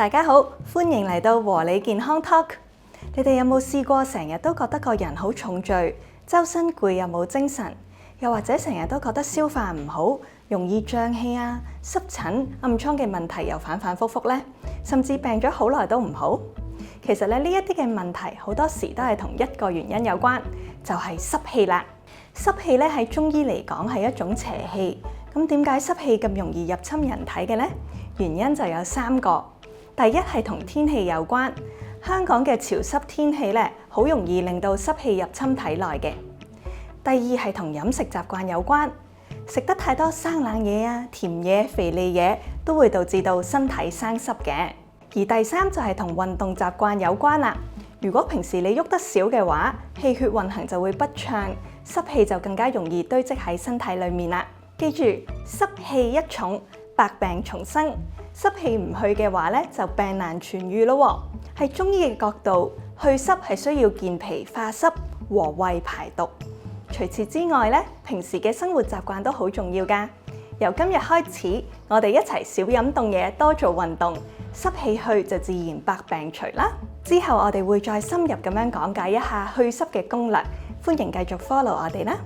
大家好，歡迎嚟到和你健康 Talk。你哋有冇試過成日都覺得個人好重罪，周身攰又冇精神，又或者成日都覺得消化唔好，容易脹氣啊、濕疹、暗瘡嘅問題又反反覆覆呢？甚至病咗好耐都唔好？其實呢一啲嘅問題好多時都係同一個原因有關，就係濕氣啦。濕氣咧喺中醫嚟講係一種邪氣。咁點解濕氣咁容易入侵人體嘅呢？原因就有3個。第一係同天氣有關，香港嘅潮濕天氣咧，好容易令到濕氣入侵體內嘅。第二係同飲食習慣有關，食得太多生冷嘢啊、甜嘢、肥膩嘢，都會導致到身體生濕嘅。而第三就係同運動習慣有關啦。如果平時你喐得少嘅話，氣血運行就會不暢，濕氣就更加容易堆積喺身體裡面啦。記住，濕氣一重，百病叢生。濕氣唔去嘅話咧，就病難痊癒咯。喺中醫嘅角度，去濕係需要健脾化濕、和胃排毒。除此之外咧，平時嘅生活習慣都好重要㗎。由今日開始，我哋一齊少飲凍嘢，多做運動，濕氣去就自然百病除啦。之後我哋會再深入咁樣講解一下去濕嘅攻略，歡迎繼續 follow 我哋啦。